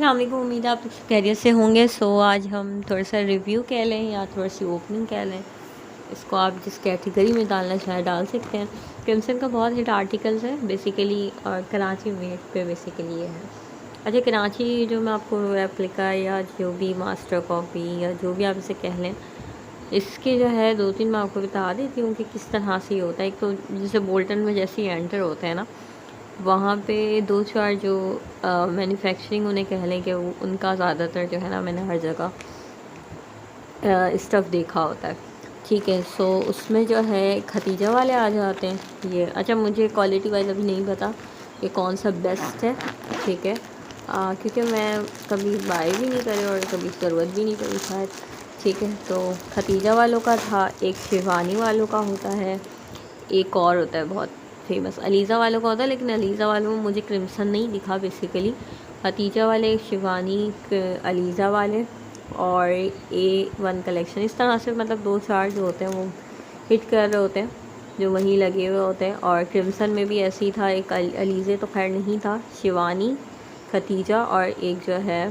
अस्सलाम वालेकुम, उम्मीद है आप खैरियत से होंगे। सो आज हम थोड़ा सा रिव्यू कह लें या थोड़ी सी ओपनिंग कह लें, इसको आप जिस कैटेगरी में डालना चाहें डाल सकते हैं। क्रिम्सन का बहुत हिट आर्टिकल्स है बेसिकली, और कराची वेट पे बेसिकली ये है। अच्छा, कराची जो मैं आपको रेप्लिका या जो भी मास्टर कॉपी या जो भी आप इसे कह लें, इसके जो है 2-3 मैं आपको बता देती हूँ कि किस तरह से होता है। एक तो जैसे बोल्टन में जैसे ही एंटर होता है ना, वहाँ पे 2-4 जो मैन्युफैक्चरिंग उन्हें कह लें कि वो उनका ज़्यादातर जो है ना, मैंने हर जगह स्टफ़ देखा होता है। ठीक है, सो उसमें जो है खतीजा वाले आ जाते हैं ये। अच्छा, मुझे क्वालिटी वाइज अभी नहीं पता कि कौन सा बेस्ट है, ठीक है, क्योंकि मैं कभी बाय भी नहीं करे और कभी ज़रूरत भी नहीं पड़ी शायद। ठीक है, तो खतीजा वालों का था, एक शिवानी वालों का होता है, एक और होता है बहुत फेमस अलीज़ा वालों का होता है, लेकिन अलीज़ा वालों में मुझे क्रिम्सन नहीं दिखा बेसिकली। खतीजा वाले, शिवानी, अलीज़ा वाले और A1 कलेक्शन, इस तरह से मतलब 2-4 जो होते हैं वो हिट कर रहे होते हैं, जो वहीं लगे हुए होते हैं। और क्रिम्सन में भी ऐसे ही था, एक अलीज़े तो खैर नहीं था, शिवानी, खतीजा और एक जो है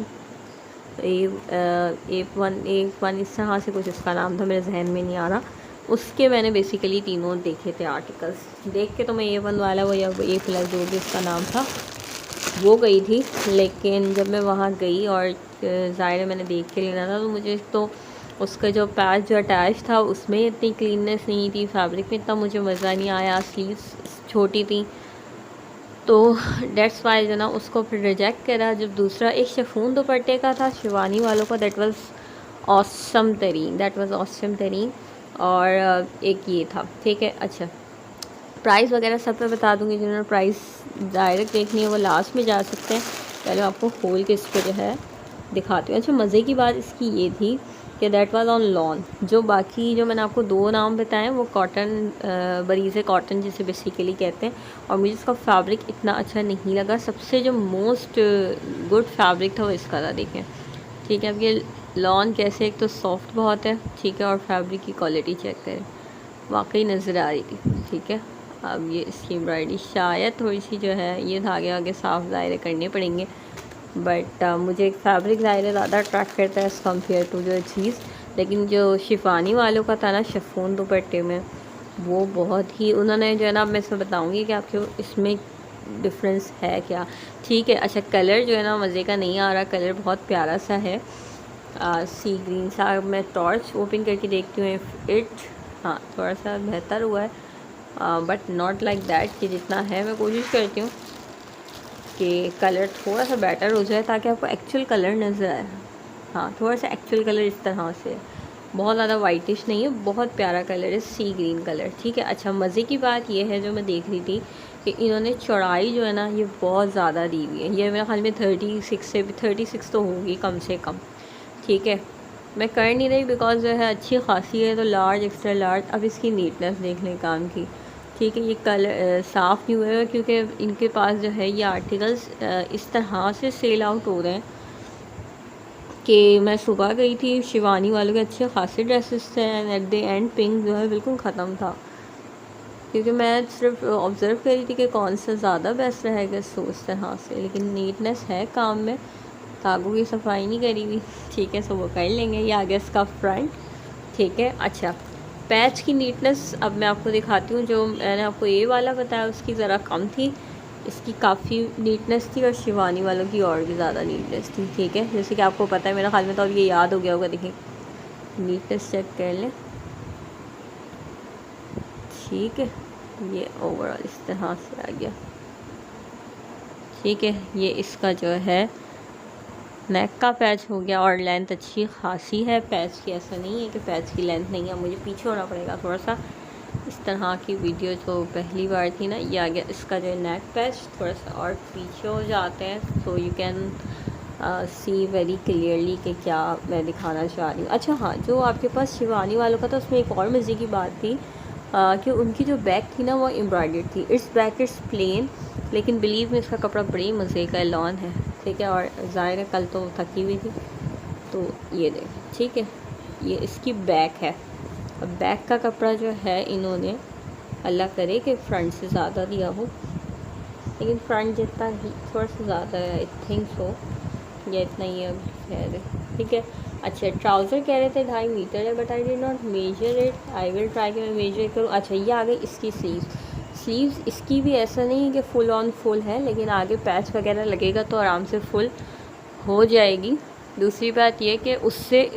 A1 इस तरह से कुछ उसका नाम था, मेरे जहन में नहीं आ रहा। उसके मैंने बेसिकली तीनों देखे थे आर्टिकल्स। देख के तो मैं A1 वाला वो या A+ जो भी उसका नाम था वो गई थी, लेकिन जब मैं वहाँ गई और ज़ाहिर है मैंने देख के लेना था, तो मुझे तो उसका जो पैच जो अटैच था उसमें इतनी क्लीननेस नहीं थी, फैब्रिक में इतना मुझे मज़ा नहीं आया, स्लीव्स छोटी थी, तो डेट्स वाई जो ना उसको फिर रिजेक्ट करा। जब दूसरा एक शिफॉन दुपट्टे का था शिवानी वालों का, दैट वाज ऑसम तरीन, और एक ये था, ठीक है। अच्छा, प्राइस वगैरह सब पे बता दूंगी, जिन्होंने प्राइस डायरेक्ट देखनी है वो लास्ट में जा सकते हैं। पहले आपको खोल के इसको जो है दिखाती हूँ। अच्छा, मज़े की बात इसकी ये थी कि दैट वाज ऑन लॉन। जो बाकी जो मैंने आपको 2 नाम बताएं वो कॉटन, बरीज़े कॉटन जिसे बेसिकली कहते हैं, और मुझे इसका फैब्रिक इतना अच्छा नहीं लगा। सबसे जो मोस्ट गुड फैब्रिक था वो इसका था, देखें, ठीक है। अब ये लॉन कैसे, एक तो सॉफ्ट बहुत है, ठीक है, और फैब्रिक की क्वालिटी चेक करें, वाकई नज़र आ रही थी, ठीक है। अब ये इसकी एम्ब्रॉयडरी शायद थोड़ी सी जो है, ये धागे आगे साफ ज़ाहिर करने पड़ेंगे, बट मुझे फैब्रिक ज़ाहिर ज़्यादा अट्रैक्ट करता है एज़ कम्पेयर टू जो चीज़। लेकिन जो शिफानी वालों का था ना शिफॉन दुपट्टे में, वो बहुत ही उन्होंने जो है ना, अब मैं इसमें बताऊँगी कि आपको इसमें डिफरेंस है क्या, ठीक है। अच्छा, कलर जो है ना मज़े का नहीं आ रहा, कलर बहुत प्यारा सा है, सी ग्रीन सा। मैं टॉर्च ओपन करके देखती हूँ इट, हाँ थोड़ा सा बेहतर हुआ है, बट नॉट लाइक दैट कि जितना है। मैं कोशिश करती हूँ कि कलर थोड़ा सा बेटर हो जाए ताकि आपको एक्चुअल कलर नज़र आए। हाँ, थोड़ा सा एक्चुअल कलर इस तरह से, बहुत ज़्यादा वाइटिश नहीं है, बहुत प्यारा कलर है, सी ग्रीन कलर, ठीक है। अच्छा, मज़े की बात यह है जो मैं देख रही थी कि इन्होंने चौड़ाई जो है ना ये बहुत ज़्यादा दी हुई है। ये मेरे ख्याल में 36 से भी 36 तो होगी कम से कम, ठीक है। मैं कर नहीं रही बिकॉज जो है अच्छी खासी है, तो लार्ज, एक्स्ट्रा लार्ज। अब इसकी नीटनेस देख लें काम की, ठीक है। ये कलर साफ़ नहीं हुए हैं क्योंकि इनके पास जो है ये आर्टिकल्स इस तरह से सेल आउट हो रहे हैं कि मैं सुबह गई थी, शिवानी वालों के अच्छे खासे ड्रेसेस थे, and at the end pink जो है बिल्कुल ख़त्म था, क्योंकि मैं सिर्फ ऑब्ज़र्व कर रही थी कि कौन सा ज़्यादा बेस्ट रहेगा इस तरह से। लेकिन नीटनेस है काम में, धागों की सफाई नहीं करी हुई, ठीक है, सो वो कर लेंगे। ये आगे इसका फ्रंट, ठीक है। अच्छा, पैच की नीटनेस अब मैं आपको दिखाती हूँ। जो मैंने आपको ये वाला बताया उसकी ज़रा कम थी, इसकी काफ़ी नीटनेस थी, और शिवानी वालों की और भी ज़्यादा नीटनेस थी, ठीक है। जैसे कि आपको पता है, मेरे ख्याल में तो अब ये याद हो गया होगा, देखिए नीटनेस चेक कर लें, ठीक है। ये ओवरऑल इस तरह से आ गया, ठीक है। ये इसका जो है नेक का पैच हो गया, और लेंथ अच्छी खासी है पैच की, ऐसा नहीं है कि पैच की लेंथ नहीं है। मुझे पीछे होना पड़ेगा थोड़ा सा, इस तरह की वीडियो जो पहली बार थी ना, ये आ गया इसका जो नेक पैच, थोड़ा सा और पीछे हो जाते हैं, so you can see very clearly कि क्या मैं दिखाना चाह रही हूँ। अच्छा हाँ, जो आपके पास शिवानी वालों का था उसमें एक और मज़े की बात थी कि उनकी जो बैक थी ना वो एम्ब्रॉयडर्ड थी। इट्स बैक इट्स प्लेन, लेकिन बिलीव में इसका कपड़ा बड़ी मज़े का लॉन है, ठीक है। और ज़ाहिर है कल तो थकी हुई थी, तो ये देख, ठीक है, ये इसकी बैक है। अब बैक का कपड़ा जो है इन्होंने, अल्लाह करे कि फ्रंट से ज़्यादा दिया हो, लेकिन फ्रंट जितना ही थोड़ा सा ज़्यादा है, आई थिंक सो, या इतना ही अब है, ठीक है। अच्छा, ट्राउज़र कह रहे थे 2.5 मीटर है, but I did not measure it. I will try कि मैं मेजर करूँ। अच्छा, ये आ गई इसकी स्लीव्स इसकी भी ऐसा नहीं है कि फुल ऑन फुल है, लेकिन आगे पैच वगैरह लगेगा तो आराम से फुल हो जाएगी। दूसरी बात ये कि उससे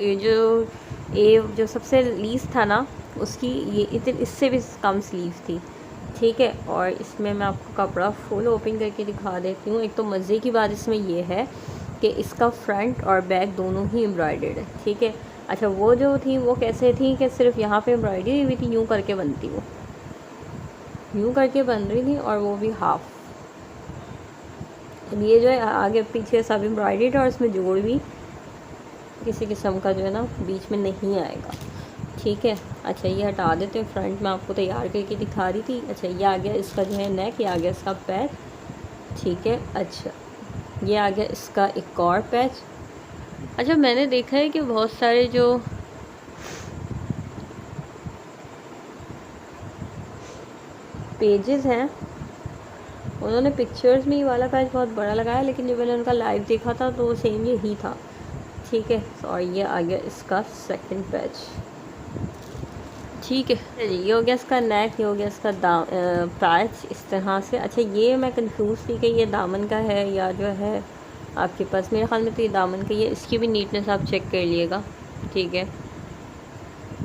जो सबसे लीज था ना, उसकी ये इससे भी कम स्लीव थी, ठीक है। और इसमें मैं आपको कपड़ा फुल ओपन करके दिखा देती हूँ। एक तो मज़े की बात इसमें ये है कि इसका फ्रंट और बैक दोनों ही एम्ब्रॉयडर्ड है, ठीक है। अच्छा, वो जो थी वो कैसे थी कि सिर्फ यहाँ पे एम्ब्रॉयडरी हुई थी, यूँ करके बनती, वो यूँ करके बन रही थी, और वो भी हाफ। ये जो है आगे पीछे सब एम्ब्रॉयडर्ड और इसमें जोड़ भी किसी किस्म का जो है ना बीच में नहीं आएगा, ठीक है। अच्छा, ये हटा देते हैं, फ्रंट में आपको तैयार करके दिखा रही थी। अच्छा, ये आ गया इसका जो है नेक, ये आ गया इसका पैच, ठीक है। अच्छा, ये आ गया इसका एक और पैच। अच्छा, मैंने देखा है कि बहुत सारे जो पेजेस हैं उन्होंने पिक्चर्स में ये वाला पैच बहुत बड़ा लगाया, लेकिन जब मैंने उनका लाइव देखा था तो सेम यही था, ठीक है। और ये आ गया इसका सेकंड पैच, ठीक है। ये हो गया इसका नेक, ये हो गया इसका पैच इस तरह से। अच्छा, ये मैं कंफ्यूज थी कि ये दामन का है या जो है आपके पास, मेरे ख्याल में तो ये दामन का ही है। इसकी भी नीटनेस आप चेक कर लिएगा, ठीक है।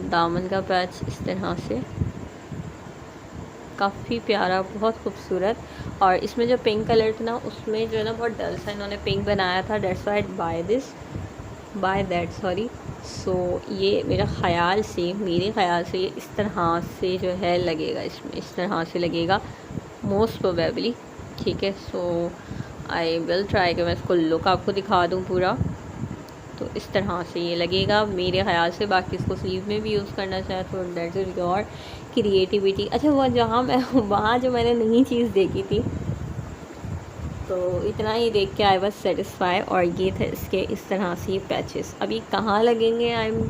दामन का पैच इस तरह से काफ़ी प्यारा, बहुत खूबसूरत। और इसमें जो पिंक कलर था ना, उसमें जो है ना बहुत डल सा इन्होंने पिंक बनाया था, that's why by that sorry. So ये मेरे ख़याल से ये इस तरह से जो है लगेगा, इसमें इस तरह से लगेगा मोस्ट प्रोबेबली, ठीक है। सो आई विल ट्राई कि मैं इसको लुक आपको दिखा दूँ पूरा, तो इस तरह से ये लगेगा मेरे ख़याल से। बाकी इसको स्लीव में भी यूज़ करना चाहे तो दैट इज़ योर क्रिएटिविटी। अच्छा, वहाँ जो मैंने नई चीज़ देखी थी, तो इतना ही देख के आई वॉज सेटिस्फाई। और ये थे इसके इस तरह से ये पैचेस। अभी कहाँ लगेंगे I am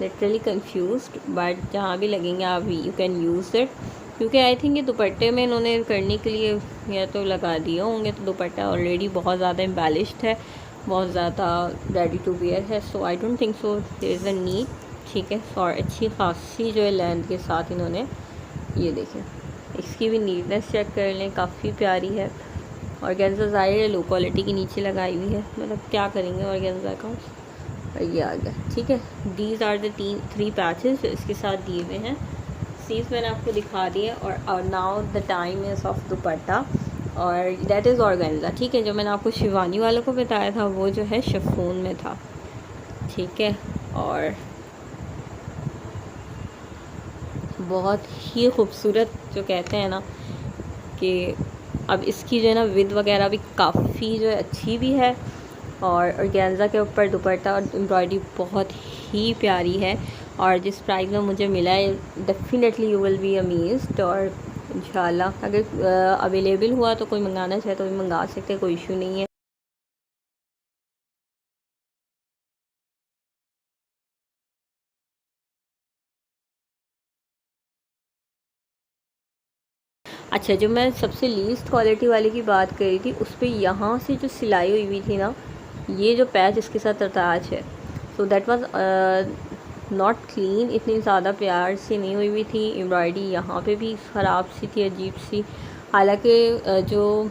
literally confused, but जहाँ भी लगेंगे आप यू कैन यूज़ इट, क्योंकि आई थिंक ये दुपट्टे में इन्होंने करने के लिए या तो लगा दिए होंगे, तो दुपट्टा ऑलरेडी बहुत ज़्यादा एम्बेलिश्ड है, बहुत ज़्यादा रेडी टू वेयर है। So I don't think so there is a need, ठीक है। और अच्छी खासी जो है लेंथ के साथ इन्होंने, ये देखें, इसकी भी नीटनेस चेक कर लें, काफ़ी प्यारी है। ऑर्गेन्जा ज़ाहिर है लो क्वालिटी की नीचे लगाई हुई है, मतलब क्या करेंगे ऑर्गेन्जा का। और ये आ गया, ठीक है। दीज आर द 3 पैचेस जो इसके साथ दिए हुए हैं। स्लीव्स मैंने आपको दिखा दी है। और now the time is of दुपट्टा, और दैट इज़ ऑर्गेन्जा, ठीक है। जो मैंने आपको शिवानी वालों को बताया था वो जो है शिफॉन में था, ठीक है। और बहुत ही खूबसूरत, जो कहते हैं ना कि अब इसकी जो है ना विद वगैरह भी काफ़ी जो है अच्छी भी है, और ऑर्गेन्जा के ऊपर दुपट्टा और एम्ब्रॉयडरी बहुत ही प्यारी है। और जिस प्राइस में मुझे मिला है, definitely you will be amazed. और इंशाल्लाह अगर अवेलेबल हुआ तो कोई मंगाना चाहे तो भी मंगा सकते हैं, कोई इशू नहीं है। अच्छा, जो मैं सबसे लीस्ट क्वालिटी वाले की बात कर रही थी, उस पर यहाँ से जो सिलाई हुई थी ना, ये जो पैच इसके साथ अटैच है, so that was not clean, इतनी ज़्यादा प्यार से नहीं हुई थी। एम्ब्रॉयडरी यहाँ पे भी ख़राब सी थी, अजीब सी। हालांकि जो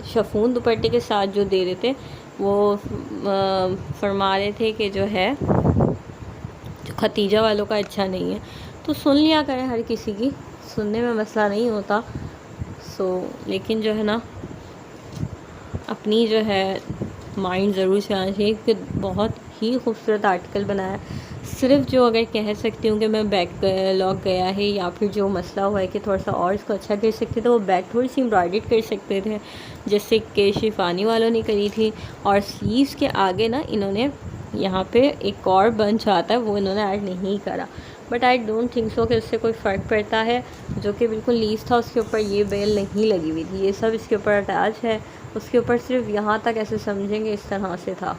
शफून दुपट्टे के साथ जो दे रहे थे वो फरमा रहे थे कि जो है जो खतीजा वालों का अच्छा नहीं है, तो सुन लिया करें, हर किसी की सुनने में मसला नहीं होता। लेकिन जो है ना अपनी जो है माइंड ज़रूर चलाना चाहिए कि बहुत ही खूबसूरत आर्टिकल बनाया। सिर्फ जो अगर कह सकती हूँ कि मैं बैक लॉक गया है, या फिर जो मसला हुआ है कि थोड़ा सा और इसको अच्छा कर सकते थे, वो बैक थोड़ी सी एम्ब्रॉयडर्ड कर सकते थे, जैसे कि शिफानी वालों ने करी थी। और स्लीव्स के आगे ना इन्होंने यहाँ पे एक और बंच आता है, वो इन्होंने ऐड नहीं करा, बट आई डोंट थिंक सो कि उससे कोई फ़र्क पड़ता है। जो कि बिल्कुल लीज था उसके ऊपर ये बेल नहीं लगी हुई थी, ये सब इसके ऊपर अटैच है, उसके ऊपर सिर्फ यहाँ तक ऐसे समझेंगे इस तरह से था,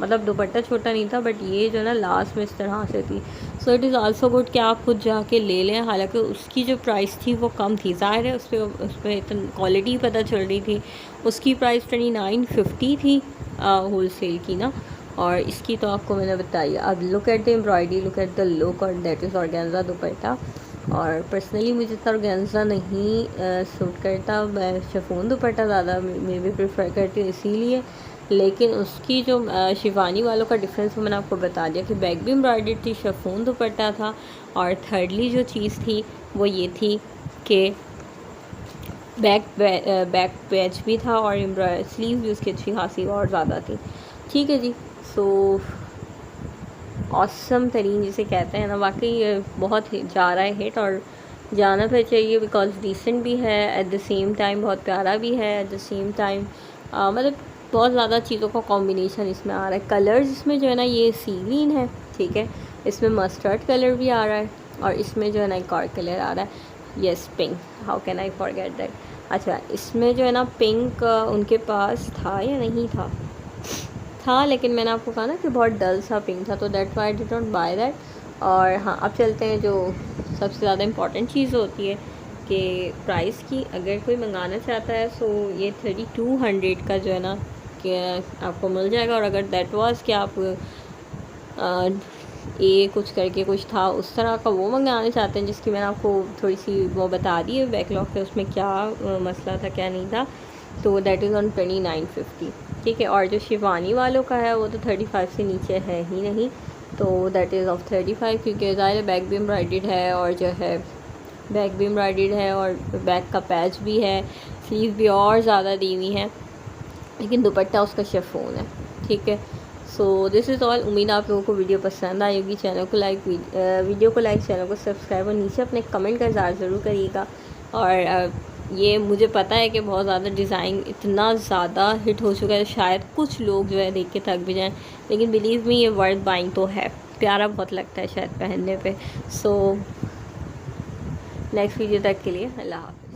मतलब दुपट्टा छोटा नहीं था, बट ये जो ना लास्ट में इस तरह से थी। So it is also good कि आप खुद जाके ले लें। हालांकि उसकी जो प्राइस थी वो कम थी, ज़ाहिर है उस पर इतनी क्वालिटी पता चल रही थी। उसकी प्राइस 2950 थी होल सेल की ना, और इसकी तो आपको मैंने बताई। अब look at the embroidery, look at the look, और दैट इज़ ऑर्गेन्जा दुपट्टा। और पर्सनली मुझे इतना ऑर्गेन्जा नहीं सूट करता, मैं शिफॉन दुपट्टा ज़्यादा मैं भी प्रेफर करती हूँ इसीलिए। लेकिन उसकी जो शिवानी वालों का डिफरेंस वो मैंने आपको बता दिया कि बैक भी एम्ब्रॉयडर्ड थी, शिफॉन दुपट्टा था। और थर्डली जो चीज़ थी वो ये थी कि बैक पैच भी था और स्लीव भी उसकी अच्छी खासी और ज़्यादा थी। ठीक है जी। सो ऑसम तरीन जिसे कहते हैं ना, वाकई बहुत जा रहा है हिट, और जाना फिर चाहिए बिकॉज डिसेंट भी है, एट द सेम टाइम बहुत प्यारा भी है, एट द सेम टाइम मतलब बहुत ज़्यादा चीज़ों का कॉम्बिनेशन इसमें आ रहा है। कलर्स इसमें जो है ना ये सी ग्रीन है, ठीक है, इसमें मस्टर्ड कलर भी आ रहा है, और इसमें जो है ना एक और कलर आ रहा है, yes pink, how can I forget that. अच्छा, इसमें जो है ना पिंक उनके पास था या नहीं था, लेकिन मैंने आपको कहा ना कि बहुत डल सा पिंक था, तो that why I did not buy that. और हाँ, अब चलते हैं जो सबसे ज़्यादा इम्पॉर्टेंट चीज़ होती है कि प्राइस की। अगर कोई मंगाना चाहता है सो ये 3200 का जो है ना कि आपको मिल जाएगा। और अगर दैट वाज कि आप ये कुछ करके कुछ था उस तरह का वो मंगाना चाहते हैं, जिसकी मैंने आपको थोड़ी सी वो बता दी है बैकलॉग पे, उसमें क्या मसला था क्या नहीं था, तो दैट इज़ ऑन 2950, ठीक है। और जो शिवानी वालों का है वो तो 35 से नीचे है ही नहीं, तो दैट इज़ ऑफ 35, क्योंकि ज़ाहिर बैक भी एम्ब्रॉयडर्ड है, और जो है बैक भी एम्ब्रॉयडर्ड है, और बैक का पैच भी है, स्लीव भी और ज़्यादा दी हुई है, लेकिन दुपट्टा उसका शिफॉन है, ठीक है। So this is all. उम्मीद आप लोगों को वीडियो पसंद आई होगी। चैनल को लाइक, वीडियो को लाइक, चैनल को सब्सक्राइब, और नीचे अपने कमेंट का इज़हार ज़रूर करिएगा। और ये मुझे पता है कि बहुत ज़्यादा डिज़ाइन इतना ज़्यादा हिट हो चुका है, शायद कुछ लोग जो है देख के थक भी जाएं, लेकिन बिलीव मी ये वर्थ बाइंग तो है, प्यारा बहुत लगता है शायद पहनने पे। सो नेक्स्ट वीडियो तक के लिए अल्लाह हाफ़िज़।